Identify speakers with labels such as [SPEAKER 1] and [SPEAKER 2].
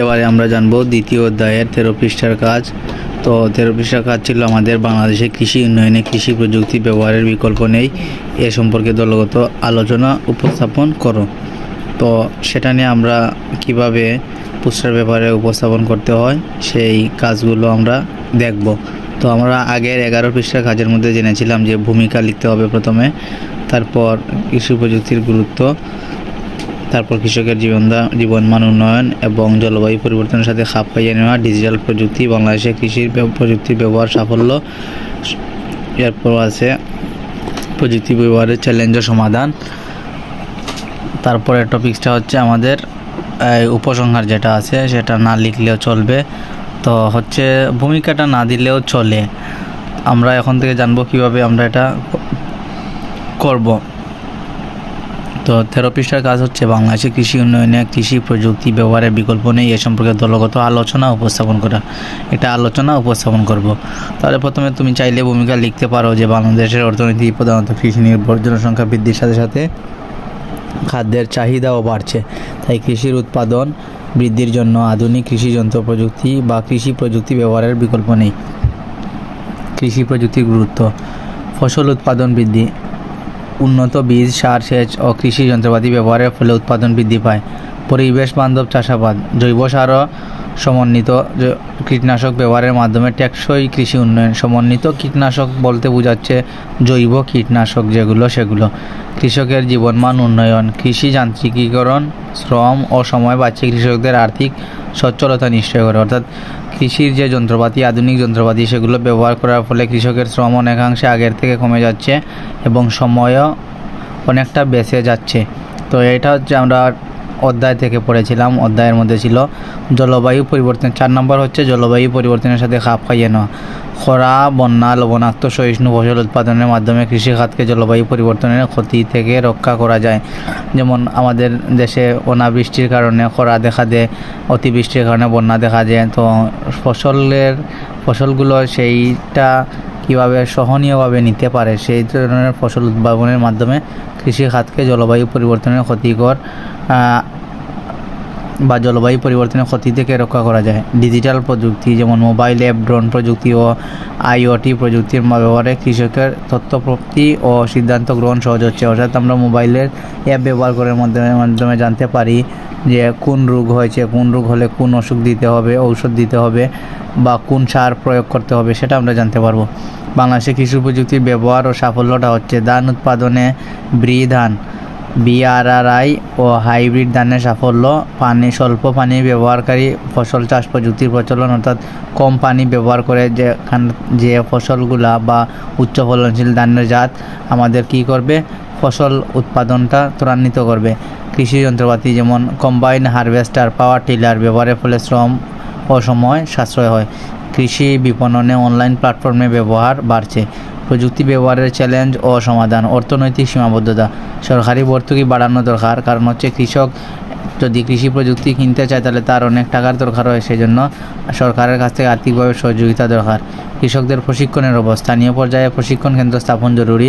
[SPEAKER 1] এবারে আমরা জানবো দ্বিতীয় অধ্যায়ের 13 পৃষ্ঠার কাজ। তো 13 পৃষ্ঠার কাজ ছিল আমাদের বাংলাদেশে কৃষি উন্নয়নে কৃষি প্রযুক্তি ব্যবহারের বিকল্প নেই এ সম্পর্কে দলগত আলোচনা উপস্থাপন করো। তো সেটা নিয়ে আমরা কিভাবে পোস্টার ব্যাপারে উপস্থাপন করতে হয় সেই কাজগুলো আমরা দেখব। তো আমরা আগের 11 পৃষ্ঠার কাজের মধ্যে জেনেছিলাম যে ভূমিকা লিখতে হবে প্রথমে, তারপর কৃষি প্রযুক্তির গুরুত্ব, তারপর কৃষকের জীবনমান উন্নয়ন এবং জলবায়ু পরিবর্তনের সাথে খাপ খাইয়ে নেওয়া, ডিজিটাল প্রযুক্তি, বাংলাদেশে কৃষির প্রযুক্তির ব্যবহার সাফল্য, এরপর আছে প্রযুক্তি ব্যবহারের চ্যালেঞ্জ ও সমাধান। তারপরে টপিকসটা হচ্ছে আমাদের উপসংহার যেটা আছে সেটা না লিখলেও চলবে, তো হচ্ছে ভূমিকাটা না দিলেও চলে। আমরা এখন থেকে জানবো কিভাবে আমরা এটা করব। তো 13 পৃষ্ঠার কাজ হচ্ছে বাংলাদেশে কৃষি উন্নয়নে কৃষি প্রযুক্তি ব্যবহারের বিকল্প নেই এ সম্পর্কে দলগত আলোচনা উপস্থাপন করা। এটা আলোচনা উপস্থাপন করব। তাহলে প্রথমে তুমি চাইলে ভূমিকা লিখতে পারো যে বাংলাদেশের অর্থনীতি প্রধানত কৃষি নির্ভর, জনসংখ্যা বৃদ্ধির সাথে সাথে খাদ্যের চাহিদাও বাড়ছে, তাই কৃষির উৎপাদন বৃদ্ধির জন্য আধুনিক কৃষি যন্ত্র প্রযুক্তি বা কৃষি প্রযুক্তি ব্যবহারের বিকল্প নেই। কৃষি প্রযুক্তির গুরুত্ব: ফসল উৎপাদন বৃদ্ধি, উন্নত বীজ, সার, সেচ ও কৃষি যন্ত্রপাতি ব্যবহারের ফলে উৎপাদন বৃদ্ধি পায়। পরিবেশ বান্ধব চাষাবাদ, জৈব সার ও সমন্বিত কীটনাশক ব্যবহারের মাধ্যমে টেকসই কৃষি উন্নয়ন। সমন্বিত কীটনাশক বলতে বোঝাচ্ছে জৈব কীটনাশক সেগুলো। কৃষকের জীবনমান উন্নয়ন, কৃষি যান্ত্রিকীকরণ, শ্রম ও সময় বাঁচিয়ে কৃষকদের আর্থিক সচ্ছলতা নিশ্চয় করে। অর্থাৎ কৃষির যে যন্ত্রপাতি, আধুনিক যন্ত্রপাতি সেগুলো ব্যবহার করার ফলে কৃষকের শ্রম অনেকাংশে আগের থেকে কমে যাচ্ছে এবং সময়ও অনেকটা বেঁচে যাচ্ছে। তো এটা হচ্ছে আমরা অধ্যায় থেকে পড়েছিলাম। অধ্যায়ের মধ্যে ছিল জলবায়ু পরিবর্তন। 4 নম্বর হচ্ছে জলবায়ু পরিবর্তনের সাথে খাপ খাইয়ে নেওয়া। খরা, বন্যা, লবণাক্ত সহিষ্ণু ফসল উৎপাদনের মাধ্যমে কৃষিখাতকে জলবায়ু পরিবর্তনের ক্ষতি থেকে রক্ষা করা যায়। যেমন আমাদের দেশে অনাবৃষ্টির কারণে খরা দেখা দেয়, অতিবৃষ্টির কারণে বন্যা দেখা যায়। তো ফসলগুলো সেইটা কীভাবে সহনীয়ভাবে নিতে পারে সেই ধরনের ফসল উৎপাদনের মাধ্যমে কৃষিখাতকে জলবায়ু পরিবর্তনের ক্ষতিকর বা জলবায়ু পরিবর্তনের ক্ষতি থেকে রক্ষা করা যায়। ডিজিটাল প্রযুক্তি যেমন মোবাইল অ্যাপ, ড্রোন প্রযুক্তি ও আইওটি প্রযুক্তির ব্যবহারে কৃষকের তথ্যপ্রাপ্তি ও সিদ্ধান্ত গ্রহণ সহজ হচ্ছে। অর্থাৎ আমরা মোবাইলের অ্যাপ ব্যবহার করার মাধ্যমে জানতে পারি যে কোন রোগ হয়েছে, কোন রোগ হলে কোন ওষুধ দিতে হবে, ঔষধ দিতে হবে বা কোন সার প্রয়োগ করতে হবে সেটা আমরা জানতে পারবো। বাংলাদেশে কৃষি প্রযুক্তির ব্যবহার ও সাফল্যটা হচ্ছে ধান উৎপাদনে ধান, BRRI ও হাইব্রিড ধানের সাফল্য, স্বল্প পানি ব্যবহারকারী ফসল চাষ প্রযুক্তির প্রচলন, অর্থাৎ কম পানি ব্যবহার করে যে ফসলগুলা বা উচ্চ ফলনশীল ধানের জাত আমাদের কি করবে, ফসল উৎপাদনটা ত্বরান্বিত করবে। কৃষি যন্ত্রপাতি যেমন কম্বাইন হারভেস্টার, পাওয়ার টিলার ব্যবহারের ফলে শ্রম ও সময় সাশ্রয় হয়। কৃষি বিপণনে অনলাইন প্ল্যাটফর্মের ব্যবহার বাড়ছে। প্রযুক্তি ব্যবহারের চ্যালেঞ্জ ও সমাধান: অর্থনৈতিক সীমাবদ্ধতা, সরকারি ভর্তুকি বাড়ানো দরকার, কারণ হচ্ছে কৃষক যদি কৃষি প্রযুক্তি কিনতে চায় তাহলে তার অনেক টাকার দরকার হয়, সেই জন্য সরকারের কাছ থেকে আর্থিকভাবে সহযোগিতা দরকার। কৃষকদের প্রশিক্ষণের অবস্থা: স্থানীয় পর্যায়ে প্রশিক্ষণ কেন্দ্র স্থাপন জরুরি।